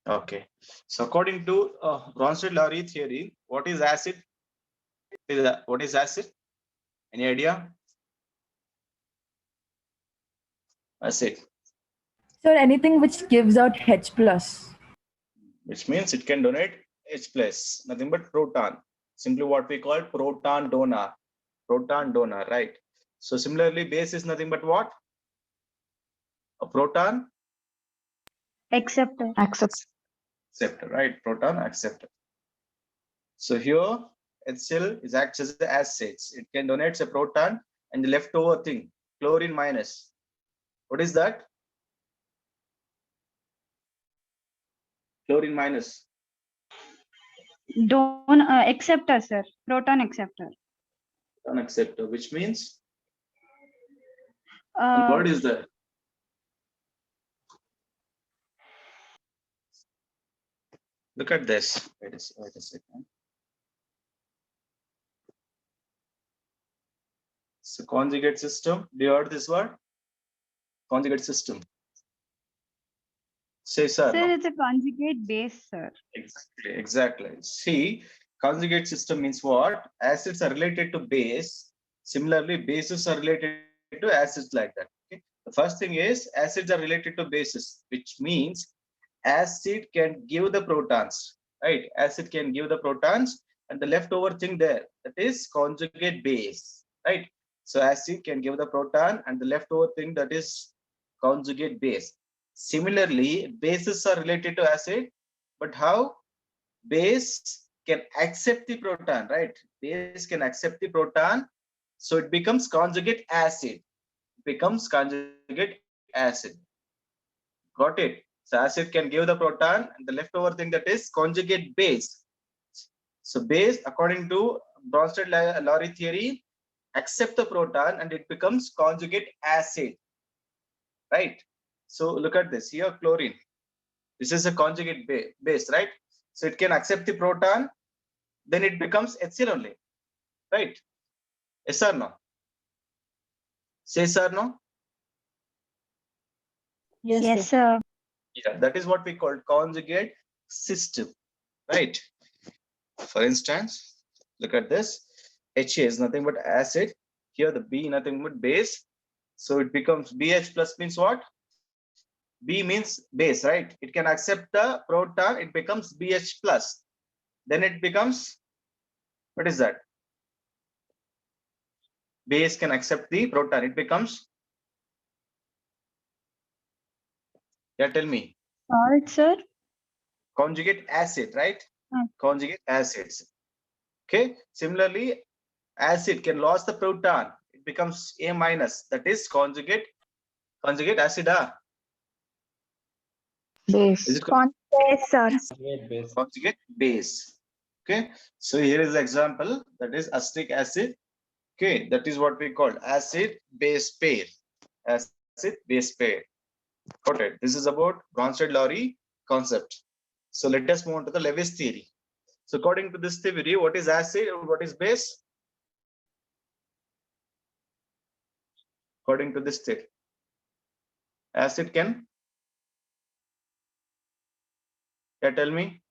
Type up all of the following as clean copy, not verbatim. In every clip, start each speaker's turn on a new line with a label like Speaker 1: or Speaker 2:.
Speaker 1: Okay. So according to Bronsted-Lowry theory, what is acid? What is acid? Any idea? Acid,
Speaker 2: Sir, anything which gives out H plus.
Speaker 1: which means it can donate H plus, nothing but proton. Simply what we call proton donor. Proton donor, right? So similarly, base is nothing but what? A proton
Speaker 3: Acceptor.
Speaker 1: acceptor, right? Proton acceptor. So here HCl is acts as the acids. It can donate a proton and the leftover thing, chlorine minus. What is that? Chlorine minus.
Speaker 3: Acceptor, sir. Proton acceptor.
Speaker 1: Proton acceptor, which means one word is there. Look at this. Wait a second. So conjugate system. Do you heard this word? Conjugate system. Say sir.
Speaker 3: Sir,
Speaker 1: No.
Speaker 3: it's a conjugate base, sir.
Speaker 1: Exactly. See, conjugate system means what? Acids are related to base. Similarly, bases are related to acids like that. Okay? The first thing is acids are related to bases, which means acid can give the protons, right? Acid can give the protons and the leftover thing there, that is conjugate base, right? So acid can give the proton and the leftover thing, that is conjugate base. Similarly, bases are related to acid, but how? Base can accept the proton, right? Base can accept the proton, so it becomes conjugate acid. Becomes conjugate acid. Got it? So acid can give the proton and the leftover thing, that is conjugate base. So base, according to Bronsted-Lowry theory, accept the proton and it becomes conjugate acid, right? So look at this here, chlorine. This is a conjugate base, right? So it can accept the proton, then it becomes HCl only, right? Yes or no? Say yes or no?
Speaker 3: Yes, sir.
Speaker 1: Yeah, that is what we call conjugate system, right? For instance, look at this. Ha is nothing but acid. Here the B nothing but base. So it becomes BH plus means what? B means base, right? It can accept the proton, it becomes BH plus. Then it becomes, what is that? Base can accept the proton, it becomes, yeah, tell me.
Speaker 3: Salt, sir.
Speaker 1: Conjugate acid, right? Conjugate acids. Okay. Similarly, acid can lose the proton, it becomes A minus, that is conjugate acid.
Speaker 4: Base.
Speaker 1: Is it
Speaker 3: Yes, sir.
Speaker 1: conjugate base? Okay. So here is the example, that is acetic acid. Okay, that is what we call acid base pair. Acid base pair. Got it. This is about Bronsted-Lowry concept. So let us move on to the Lewis theory. So according to this theory, what is acid and what is base? According to this theory, acid can, tell me.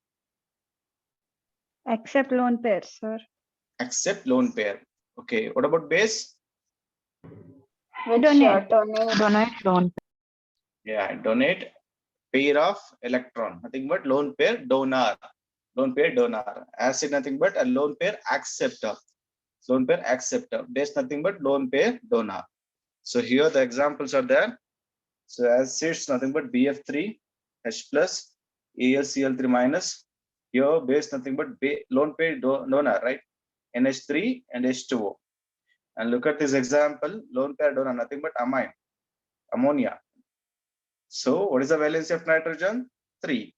Speaker 3: Accept lone pair, sir.
Speaker 1: Accept lone pair. Okay, what about base?
Speaker 3: Donate.
Speaker 4: Donate lone.
Speaker 1: Yeah, donate pair of electron, nothing but lone pair donor. Lone pair donor. Acid nothing but a lone pair acceptor. Lone pair acceptor. Base nothing but lone pair donor. So here the examples are there. So acids nothing but BF3, H plus, AlCl3 minus. Here base nothing but lone pair donor, right? NH3 and H2O. And look at this example, lone pair donor, nothing but amine, ammonia. So what is the valency of nitrogen? 3.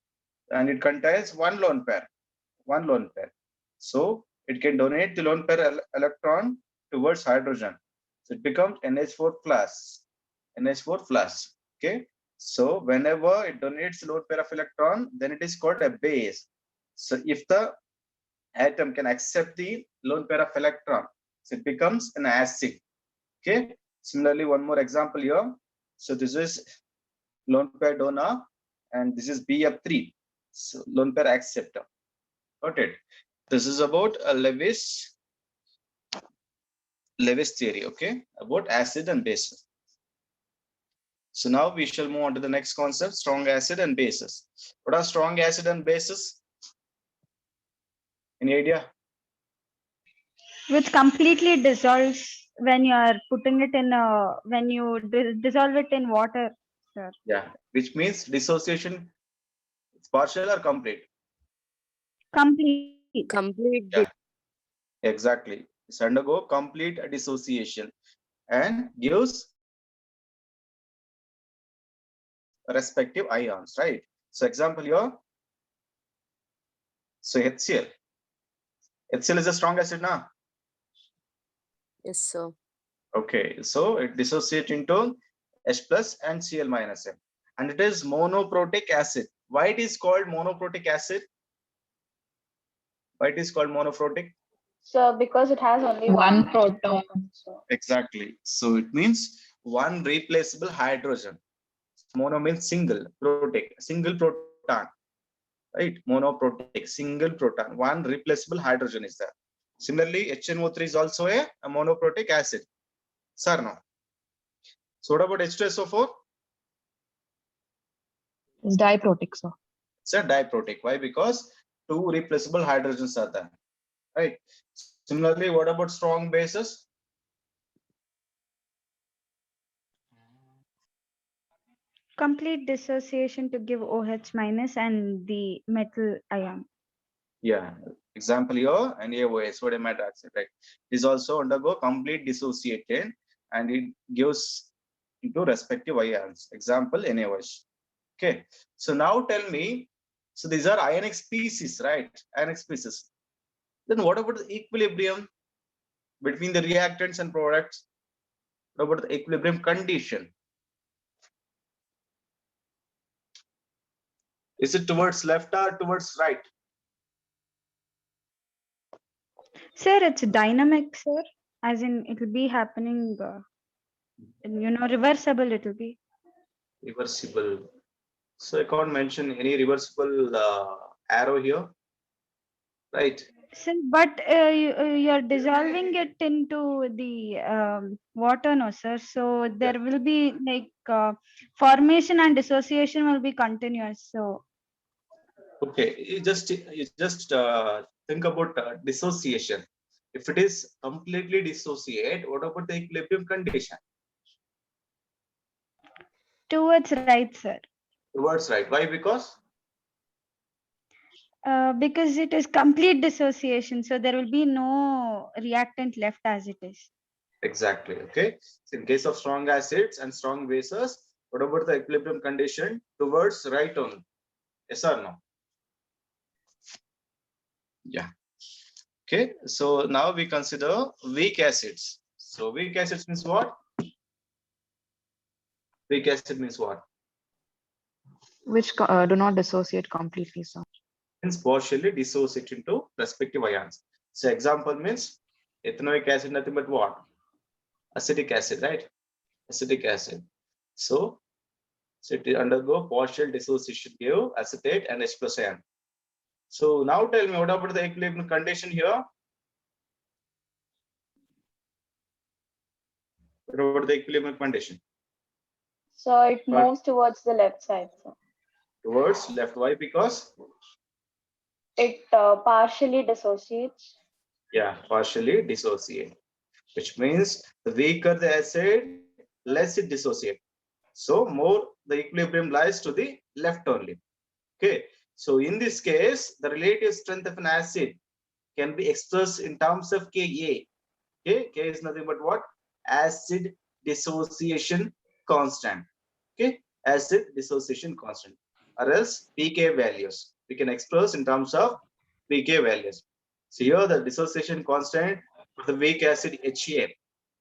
Speaker 1: And it contains one lone pair. So it can donate the lone pair electron towards hydrogen. So it becomes NH4 plus. Okay. So whenever it donates lone pair of electron, then it is called a base. So if the atom can accept the lone pair of electron, so it becomes an acid. Okay. Similarly, one more example here. So this is lone pair donor and this is BF3. So lone pair acceptor. Got it. This is about Lewis theory, okay, about acid and bases. So now we shall move on to the next concept, strong acid and bases. What are strong acid and bases? Any idea?
Speaker 3: Which completely dissolves when you are putting it in when you dissolve it in water, sir.
Speaker 1: Yeah, which means dissociation, it's partial or complete?
Speaker 3: Complete.
Speaker 4: Complete.
Speaker 1: Yeah, exactly. It's undergo complete dissociation and gives respective ions, right? So example here, so HCl. HCl is a strong acid now.
Speaker 5: Yes, sir.
Speaker 1: Okay, so it dissociates into H plus and Cl minus M. And it is monoprotic acid. Why it is called monoprotic acid? Why it is called monoprotic?
Speaker 6: So because it has only
Speaker 4: One
Speaker 6: one
Speaker 4: proton.
Speaker 6: so
Speaker 1: Exactly. So it means one replaceable hydrogen. Mono means single, protic, single proton, right? Monoprotic, single proton, one replaceable hydrogen is there. Similarly, HNO3 is also a monoprotic acid. Sir, no. So what about H2SO4?
Speaker 4: It's diprotic, sir.
Speaker 1: It's a diprotic. Why? Because two replaceable hydrogens are there, right? Similarly, what about strong bases?
Speaker 3: Complete dissociation to give OH minus and the metal ion.
Speaker 1: Yeah, example here, NaOH, sodium hydroxide, right? Is also undergo complete dissociation and it gives into respective ions. Example, NaOH. Okay, so now tell me, so these are ionic species, right? Ionic species. Then what about the equilibrium between the reactants and products? What about the equilibrium condition? Is it towards left or towards right?
Speaker 3: Sir, it's dynamic, sir. As in, it will be happening, reversible. It will be.
Speaker 1: Reversible. So I can't mention any reversible arrow here, right?
Speaker 3: Sir, but you're dissolving it into the water, no, sir. So there will be like formation and dissociation will be continuous. So
Speaker 1: Okay, you just think about dissociation. If it is completely dissociate, what about the equilibrium condition?
Speaker 3: towards right, sir.
Speaker 1: Towards right. Why?
Speaker 3: Because it is complete dissociation, so there will be no reactant left as it is.
Speaker 1: Exactly. Okay. So in case of strong acids and strong bases, what about the equilibrium condition? Towards right only. Yes or no? Yeah. Okay. So now we consider weak acids. So weak acids means what? Weak acid means what?
Speaker 4: Which do not dissociate completely, sir.
Speaker 1: Means partially dissociate into respective ions. So example means ethanoic acid, nothing but what? Acetic acid, right? Acetic acid. So it undergo partial dissociation, give acetate and H plus ion. So now tell me, what about the equilibrium condition here? What about the equilibrium condition?
Speaker 6: so it moves towards the left side. So
Speaker 1: Towards left. Why? Because
Speaker 6: it partially dissociates.
Speaker 1: yeah, partially dissociate, which means the weaker the acid, less it dissociate. So more the equilibrium lies to the left only. Okay. So in this case, the relative strength of an acid can be expressed in terms of Ka. Okay. K is nothing but what? Acid dissociation constant. Okay. Acid dissociation constant. Or else pK values. We can express in terms of pK values. So here the dissociation constant for the weak acid HA.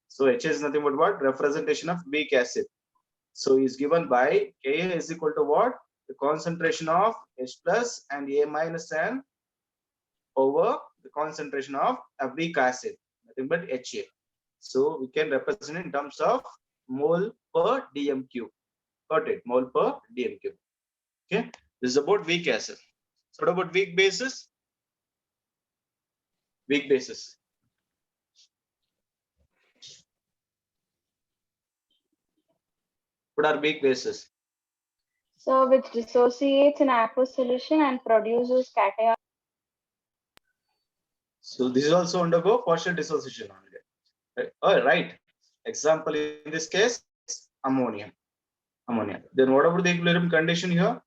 Speaker 1: So HA is nothing but what? Representation of weak acid. So is given by Ka is equal to what? The concentration of H plus and A minus N over the concentration of a weak acid, nothing but HA. So we can represent in terms of mole per dm cube. Got it? Mole per dm cube. Okay. This is about weak acid. So what about weak bases? Weak bases. What are weak bases?
Speaker 6: So which dissociates in aqueous solution and produces cation.
Speaker 1: So this is also undergo partial dissociation only. Right? Oh, right. Example in this case, ammonia. Ammonia. Then what about the equilibrium condition here?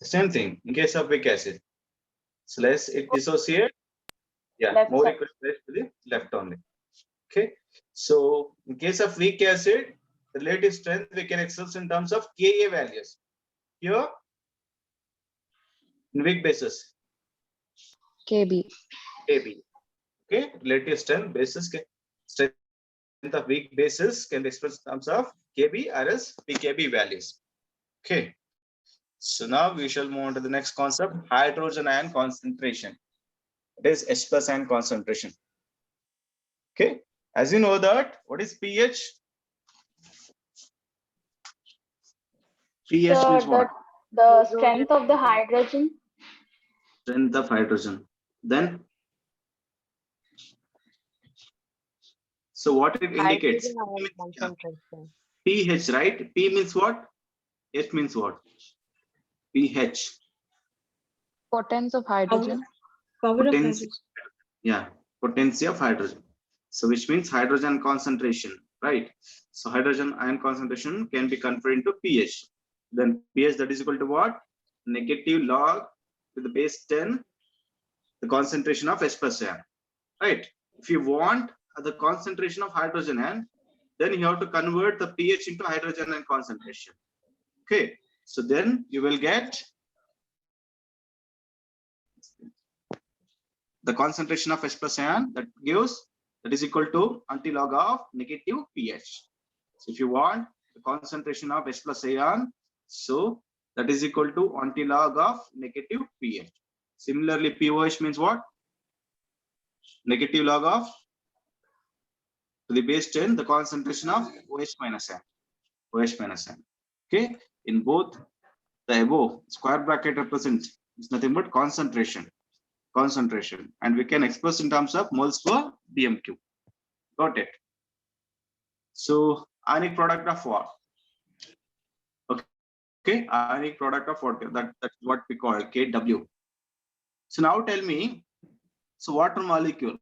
Speaker 1: The same thing in case of weak acid. So less it dissociate. Yeah,
Speaker 6: Left
Speaker 1: more
Speaker 6: side.
Speaker 1: equilibrium to the left only. Okay. So in case of weak acid, the relative strength we can express in terms of Ka values. Here, in weak bases,
Speaker 4: KB.
Speaker 1: Kb. Okay, relative strength basis strength of weak bases can be expressed in terms of Kb or as pKb values. Okay. So now we shall move on to the next concept, hydrogen ion concentration. It is H plus ion concentration. Okay. As you know that, what is pH? pH
Speaker 6: So
Speaker 1: means what?
Speaker 6: the strength of the hydrogen.
Speaker 1: Strength of hydrogen. Then, so what it indicates?
Speaker 5: Hydrogen ion concentration.
Speaker 1: pH, right? P means what? H means what? pH.
Speaker 4: Potence of hydrogen.
Speaker 7: Power of
Speaker 1: Potency.
Speaker 7: hydrogen.
Speaker 1: Yeah, potency of hydrogen. So which means hydrogen concentration, right? So hydrogen ion concentration can be converted into pH. Then pH that is equal to what? Negative log to the base 10, the concentration of H plus ion, right? If you want the concentration of hydrogen ion, then you have to convert the pH into hydrogen ion concentration. Okay, so then you will get the concentration of H plus ion that is equal to antilog of negative pH. So if you want the concentration of H plus ion, so that is equal to antilog of negative pH. Similarly, pOH means what? Negative log of to the base 10, the concentration of OH minus n. OH minus n. Okay, in both the above square bracket represent is nothing but concentration, and we can express in terms of moles per BMQ. Got it? So ionic product of what? Okay, ionic product of what? That's what we call Kw. So now tell me, so water molecule.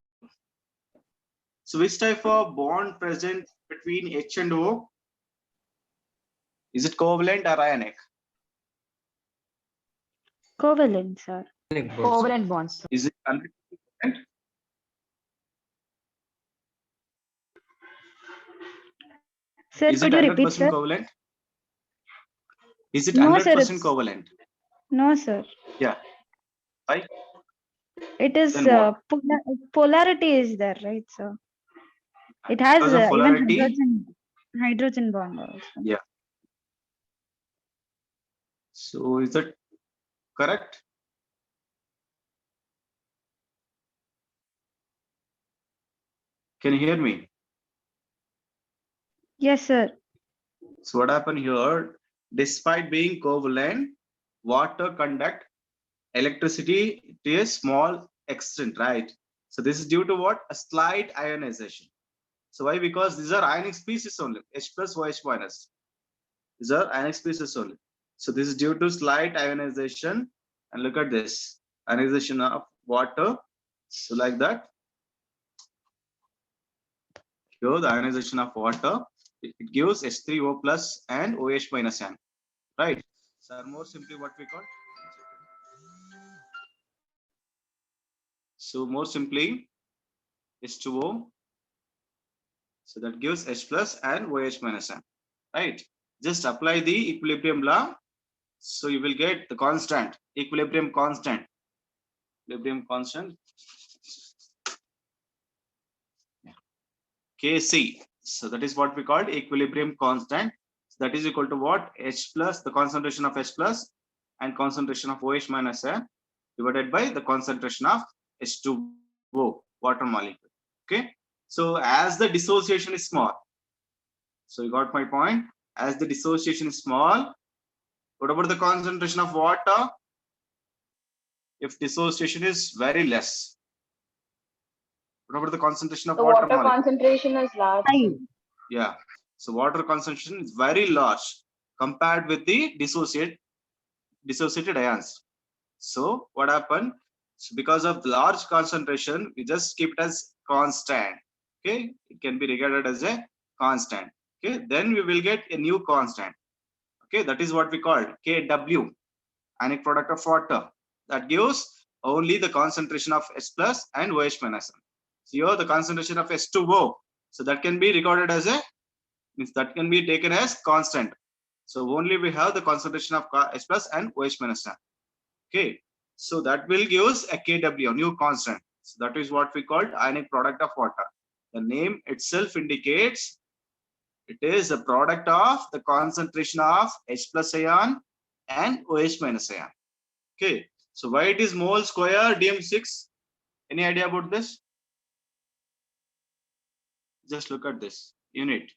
Speaker 1: So which type of bond present between H and O? Is it covalent or ionic?
Speaker 3: Covalent, sir.
Speaker 4: Covalent bonds.
Speaker 1: Is it covalent?
Speaker 3: Sir,
Speaker 1: Is it
Speaker 3: could you repeat,
Speaker 1: 100%
Speaker 3: sir?
Speaker 1: covalent? Is it
Speaker 3: No,
Speaker 1: 100%
Speaker 3: sir, it's-
Speaker 1: covalent?
Speaker 3: No, sir.
Speaker 1: Yeah. Why?
Speaker 3: It is
Speaker 1: Then what?
Speaker 3: polarity is there, right, sir? It has
Speaker 1: Because of
Speaker 3: even
Speaker 1: polarity?
Speaker 3: hydrogen bond also.
Speaker 1: Yeah. So is that correct? Can you hear me?
Speaker 3: Yes, sir.
Speaker 1: So what happened here? Despite being covalent, water conduct electricity to a small extent, right? So this is due to what? A slight ionization. So why? Because these are ionic species only, H plus OH minus. These are ionic species only. So this is due to slight ionization. And look at this ionization of water. So like that. Here the ionization of water, it gives H3O plus and OH minus n, right? So more simply what we call. So more simply H2O. So that gives H plus and OH minus n, right? Just apply the equilibrium law. So you will get the constant, equilibrium constant. Equilibrium constant. Kc. So that is what we called equilibrium constant. So that is equal to what? H plus, the concentration of H plus and concentration of OH minus n divided by the concentration of H2O, water molecule. Okay. So as the dissociation is small, so you got my point. As the dissociation is small, What about the concentration of water? If dissociation is very less. What about the concentration of
Speaker 6: The
Speaker 1: water
Speaker 6: water
Speaker 1: molecule?
Speaker 6: concentration is large.
Speaker 3: High.
Speaker 1: Yeah. So water concentration is very large compared with the dissociated ions. So what happened? So because of large concentration, we just keep it as constant. Okay, it can be regarded as a constant. Okay, then we will get a new constant. Okay, that is what we call Kw, ionic product of water. That gives only the concentration of H plus and OH minus. So here the concentration of H2O. So that can be recorded as a, means that can be taken as constant. So only we have the concentration of H plus and OH minus. Okay, so that will give us a Kw, new constant. So that is what we called ionic product of water. The name itself indicates it is a product of the concentration of H plus ion and OH minus ion. Okay, so why it is mole square DM6? Any idea about this? Just look at this unit.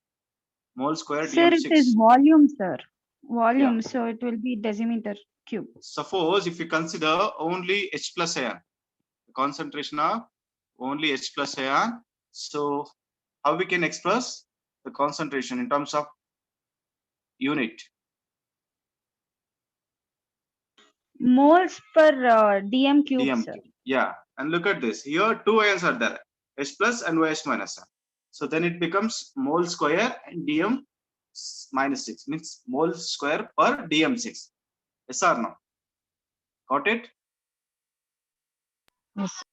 Speaker 1: Mole square
Speaker 3: Sir,
Speaker 1: DM6.
Speaker 3: it is volume, sir. Volume,
Speaker 1: Yeah.
Speaker 3: so it will be decimeter cube.
Speaker 1: Suppose if you consider only H plus ion, the concentration of only H plus ion, so how we can express the concentration in terms of unit?
Speaker 3: Moles per dm cube,
Speaker 1: DM.
Speaker 3: sir.
Speaker 1: Yeah, and look at this. Here two ions are there, H plus and OH minus. So then it becomes mole square and DM minus 6, means mole square per DM6. Yes or no? Got it?
Speaker 4: Yes.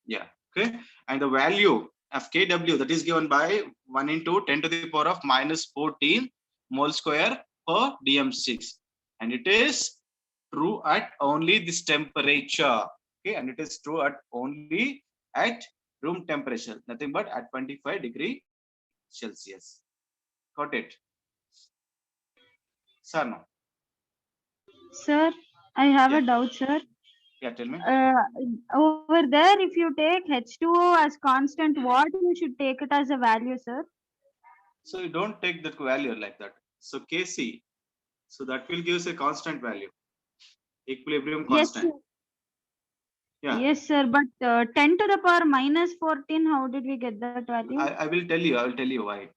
Speaker 1: Yeah. Okay. And the value of Kw, that is given by 1 into 10 to the power of minus 14 mole square per DM6. And it is true at only this temperature. Okay. And it is true at only at room temperature, nothing but at 25 degree Celsius. Got it? Sir, no?
Speaker 3: Sir, I have
Speaker 1: Yeah.
Speaker 3: a doubt, sir.
Speaker 1: Yeah, tell me.
Speaker 3: Over there, if you take H2O as constant, what you should take it as a value, sir?
Speaker 1: So you don't take that value like that. So Kc, so that will give us a constant value, equilibrium
Speaker 3: Yes,
Speaker 1: constant.
Speaker 3: sir.
Speaker 1: Yeah.
Speaker 3: Yes, sir. But 10 to the power minus 14, how did we get that value?
Speaker 1: I will tell you. I will tell you why.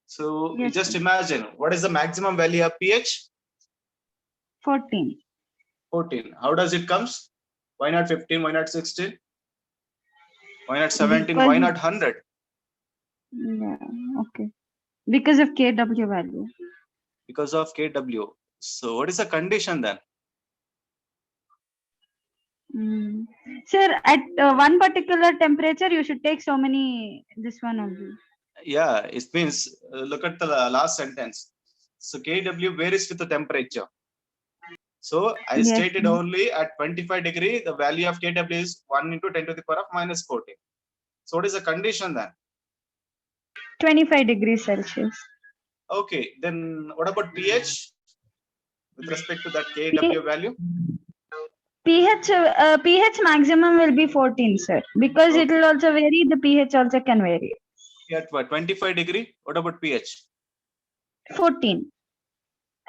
Speaker 1: So you
Speaker 3: Yes,
Speaker 1: just
Speaker 3: sir.
Speaker 1: imagine what is the maximum value of pH?
Speaker 3: 14.
Speaker 1: 14. How does it comes? Why not 15? Why not 16? Why not 17?
Speaker 3: Because-
Speaker 1: Why not 100?
Speaker 3: Yeah, okay. Because of KW value.
Speaker 1: Because of Kw. So what is the condition then?
Speaker 3: Mm. Sir, at one particular temperature, you should take so many, this one only.
Speaker 1: Yeah, it means look at the last sentence. So Kw varies with the temperature. So I
Speaker 3: Yes,
Speaker 1: stated
Speaker 3: sir.
Speaker 1: only at 25 degree, the value of Kw is 1 into 10 to the power of minus 14. So what is the condition then?
Speaker 3: 25 degrees Celsius.
Speaker 1: Okay, then what about pH with respect to that Kw value?
Speaker 3: pH maximum will be 14, sir. Because it
Speaker 1: Okay.
Speaker 3: will also vary, the pH also can vary.
Speaker 1: At what, 25 degree? What about pH?
Speaker 3: 14.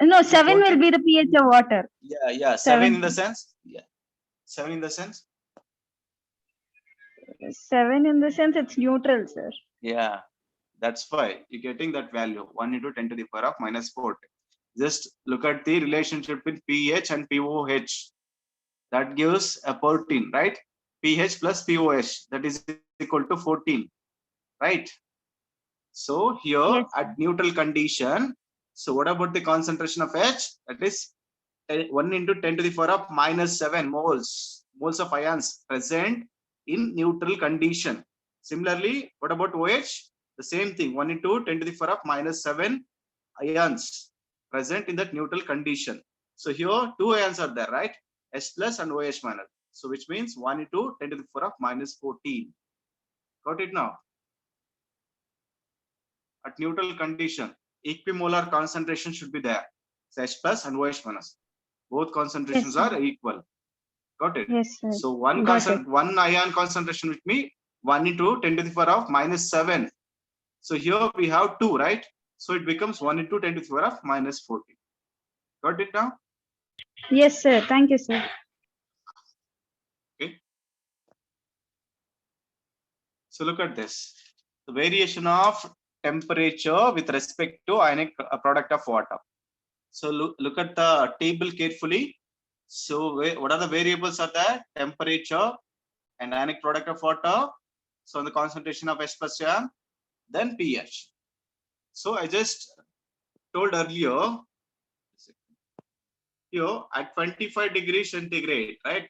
Speaker 3: No, 7 will
Speaker 1: 14.
Speaker 3: be the pH of water.
Speaker 1: Yeah, 7
Speaker 3: 7.
Speaker 1: in the sense? Yeah. 7 in the sense?
Speaker 3: 7 in the sense it's neutral, sir.
Speaker 1: Yeah, that's why you're getting that value 1 into 10 to the power of minus 14. Just look at the relationship with pH and POH. That gives a 14, right? pH plus POH, that is equal to 14, right? So here
Speaker 3: Yes.
Speaker 1: at neutral condition, so what about the concentration of H? That is 1 into 10 to the power of minus 7 moles of ions present in neutral condition. Similarly, what about OH? The same thing, 1 into 10 to the power of minus 7 ions present in that neutral condition. So here two ions are there, right? H plus and OH minus. So which means 1 into 10 to the power of minus 14. Got it now? At neutral condition, equimolar concentration should be there. So H plus and OH minus. Both concentrations
Speaker 3: Yes, sir.
Speaker 1: are equal. Got it?
Speaker 3: Yes, sir.
Speaker 1: So one
Speaker 3: Got it.
Speaker 1: one ion concentration with me 1 into 10 to the power of minus 7. So here we have 2, right? So it becomes 1 into 10 to the power of minus 14. Got it now?
Speaker 3: Yes, sir. Thank you, sir.
Speaker 1: So look at this. The variation of temperature with respect to ionic product of water. So look at the table carefully. So what are the variables are there? Temperature and ionic product of water. So the concentration of H plus ion, then pH. So I just told earlier, here at 25 degrees centigrade, right?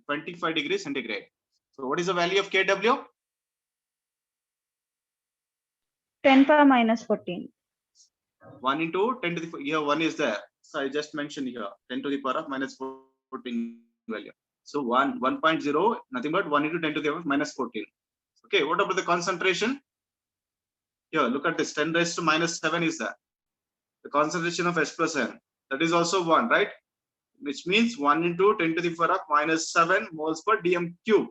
Speaker 1: 25 degrees centigrade. So what is the value of Kw?
Speaker 3: 10 power minus 14.
Speaker 1: 1 into 10 to the here 1 is there. So I just mentioned here 10 to the power of minus 14 value. So 1.0 nothing but 1 into 10 to the power of minus 14. Okay, what about the concentration? Here, look at this 10 raised to minus 7 is there. The concentration of H plus N, that is also 1, right? Which means 1 into 10 to the power of minus 7 moles per dm cube.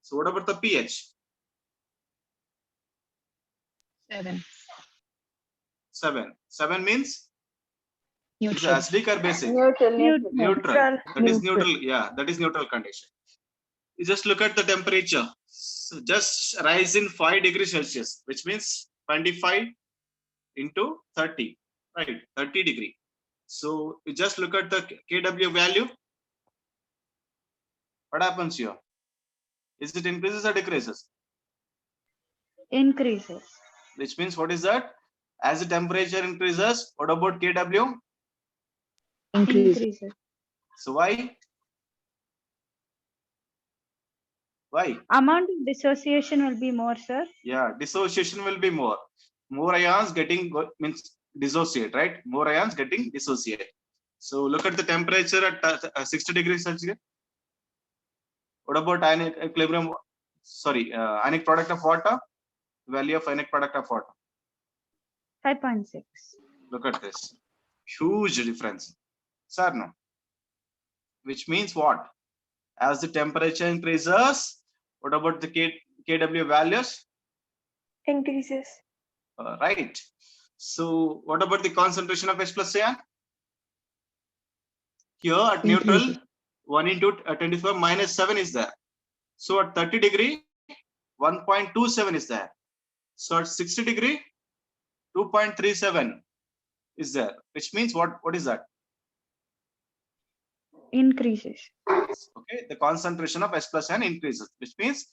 Speaker 1: So what about the pH?
Speaker 4: 7.
Speaker 1: 7 means is it
Speaker 4: Neutral.
Speaker 1: acidic or basic?
Speaker 6: Neutral.
Speaker 1: Neutral. That is neutral. Yeah, that is neutral condition. You just look at the temperature. So just rise in 5 degrees Celsius, which means 25 into 30, right? 30 degree. So you just look at the Kw value. What happens here? Is it increases or decreases?
Speaker 3: Increases.
Speaker 1: Which means what is that? As the temperature increases, what about Kw?
Speaker 4: Increase.
Speaker 3: Increases.
Speaker 1: So why? Why?
Speaker 3: Amount of dissociation will be more, sir.
Speaker 1: Yeah, dissociation will be more. More ions getting means dissociate, right? More ions getting dissociate. So look at the temperature at 60 degrees Celsius. What about ionic equilibrium? Sorry, ionic product of water. Value of ionic product of water.
Speaker 3: 5.6.
Speaker 1: Look at this. Huge difference. Sir, no. Which means what? As the temperature increases, what about the Kw values?
Speaker 2: Increases.
Speaker 1: Right. So what about the concentration of H plus ion? Here at neutral,
Speaker 4: Increases.
Speaker 1: 1 into 24 minus 7 is there. So at 30 degree, 1.27 is there. So at 60 degree, 2.37 is there. Which means what is that?
Speaker 3: Increases.
Speaker 1: Okay, the concentration of H plus ion increases, which means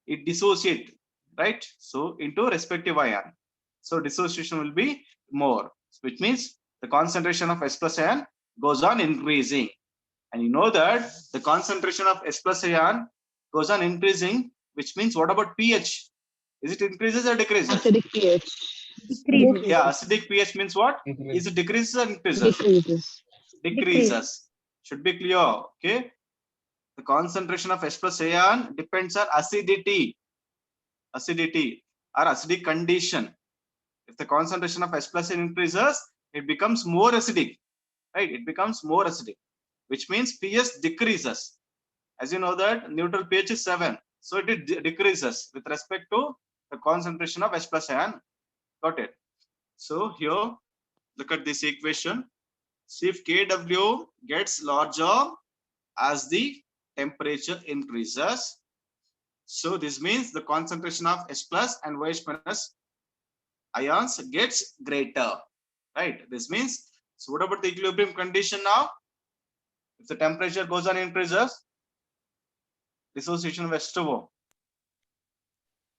Speaker 1: it dissociates, right? So into respective ion. So dissociation will be more, which means the concentration of H plus ion goes on increasing. And you know that the concentration of H plus ion goes on increasing, which means what about pH? Is it increases or decreases?
Speaker 4: Acidic pH.
Speaker 3: Decreases.
Speaker 1: Yeah, acidic pH means what? Is it decreases or increases?
Speaker 4: Decreases.
Speaker 1: Decreases. Should be clear. Okay. The concentration of H plus ion depends on acidity or acidic condition. If the concentration of H plus ion increases, it becomes more acidic, right? It becomes more acidic, which means pH decreases. As you know that neutral pH is 7, so it decreases with respect to the concentration of H plus ion. Got it? So here, look at this equation. See if Kw gets larger as the temperature increases. So this means the concentration of H plus and OH minus ions gets greater, right? This means, so what about the equilibrium condition now? If the temperature goes on increases, dissociation of H2O.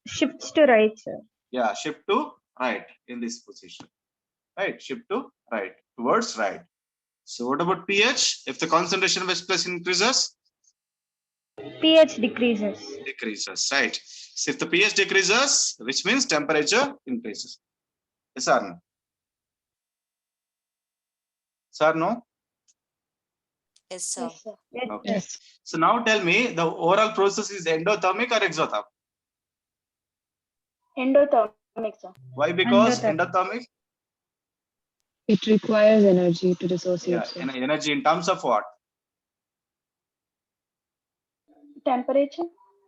Speaker 3: Shifts to right, sir.
Speaker 1: Yeah, shift to right in this position, right? Shift to right, towards right. So what about pH? If the concentration of H plus increases,
Speaker 3: pH decreases.
Speaker 1: decreases, right? So if the pH decreases, which means temperature increases. Yes or no? Sir, no?
Speaker 5: Yes, sir.
Speaker 6: Yes, sir.
Speaker 3: Yes,
Speaker 1: Okay.
Speaker 3: sir.
Speaker 4: Yes.
Speaker 1: So now tell me, the overall process is endothermic or exothermic?
Speaker 6: Endothermic, sir.
Speaker 1: Why? Because
Speaker 3: Endothermic.
Speaker 1: endothermic,
Speaker 4: It requires energy to
Speaker 1: yeah,
Speaker 4: dissociate. So.
Speaker 1: energy in terms of what?
Speaker 6: Temperature.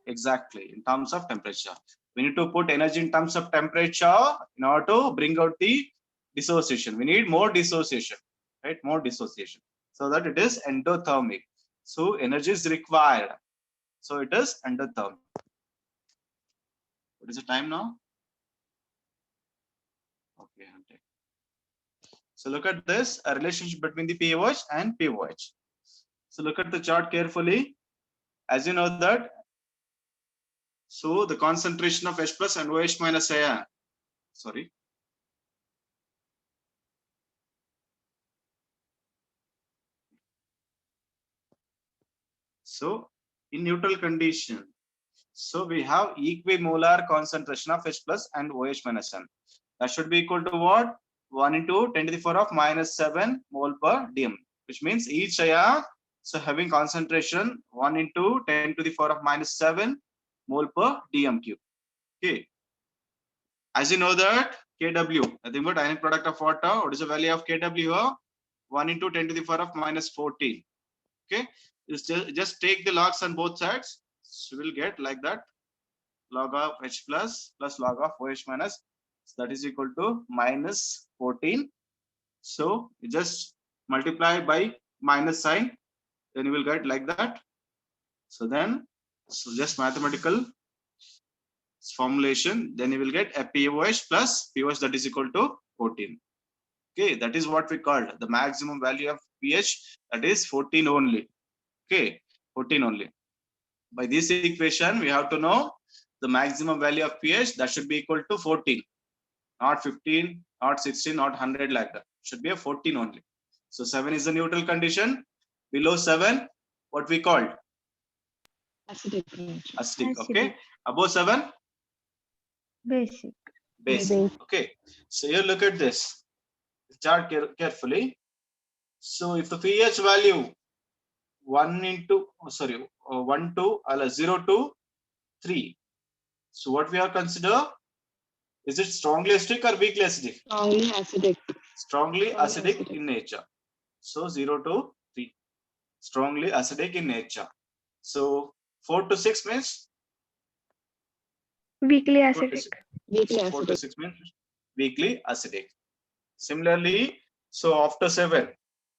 Speaker 1: Exactly, in terms of temperature. We need to put energy in terms of temperature in order to bring out the dissociation. We need more dissociation. right? More dissociation, so that it is endothermic. So energy is required. So it is endothermic. What is the time now? Okay. So look at this, a relationship between the pOH and pOH. So look at the chart carefully. As you know that, so the concentration of H plus and OH minus ion, sorry. So in neutral condition, so we have equimolar concentration of H plus and OH minus ion. That should be equal to what? 1 into 10 to the power of minus 7 mole per dm, which means each ion, so having concentration 1 into 10 to the power of minus 7 mole per dm cube. Okay. As you know that Kw, nothing but ionic product of water. What is the value of Kw? 1 into 10 to the power of minus 14. Okay. Just take the logs on both sides. So we'll get like that. Log of H plus log of OH minus. So that is equal to minus 14. So you just multiply by minus sign. Then you will get like that. So then, so just mathematical formulation, then you will get a pOH plus pOH, that is equal to 14. Okay, that is what we called the maximum value of pH, that is 14 only. Okay, 14 only. By this equation, we have to know the maximum value of pH, that should be equal to 14, not 15, not 16, not 100 like that. It should be a 14 only. So 7 is the neutral condition. Below 7, what we called?
Speaker 4: Acidic.
Speaker 1: Acidic. Okay. Above 7?
Speaker 3: Basic.
Speaker 1: Basic. Okay. So here look at this. Chart carefully. So if the pH value 1 to 0 to 3. So what we are consider? Is it strongly acidic or weakly acidic?
Speaker 4: Strongly acidic.
Speaker 1: Strongly acidic in nature. So 0 to 3. Strongly acidic in nature. So 4 to 6 means?
Speaker 3: Weakly
Speaker 1: 4 to
Speaker 3: acidic.
Speaker 1: 6.
Speaker 4: Weakly
Speaker 1: 4 to
Speaker 4: acidic.
Speaker 1: 6 means weakly acidic. Similarly, so after 7,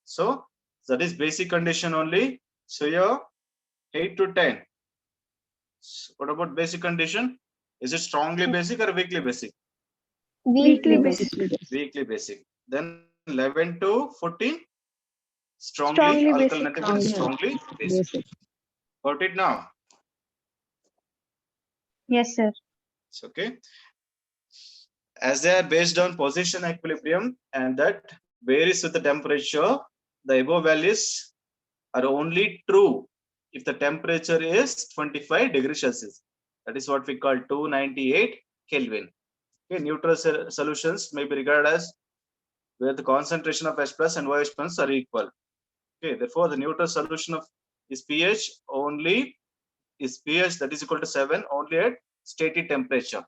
Speaker 1: so that is basic condition only. So here 8 to 10. So what about basic condition? Is it strongly basic or weakly basic?
Speaker 3: Weakly basic.
Speaker 1: Weakly basic. Then 11 to 14, strongly
Speaker 3: Strongly
Speaker 1: alkaline,
Speaker 3: basic.
Speaker 1: nothing but strongly basic. Got it now?
Speaker 3: Yes, sir.
Speaker 1: It's okay. As they are based on position equilibrium and that varies with the temperature, the above values are only true if the temperature is 25 degrees Celsius. That is what we call 298 Kelvin. Okay, neutral solutions may be regarded as where the concentration of H plus and OH plus are equal. Okay, therefore the neutral solution of is pH only is pH that is equal to 7 only at stated temperature.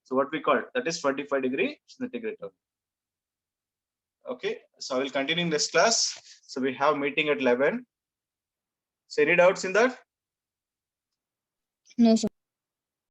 Speaker 1: So what we call that is 25 degree centigrade. Okay, so I will continue in this class. So we have meeting at 11. So any doubts in that?
Speaker 5: No, sir.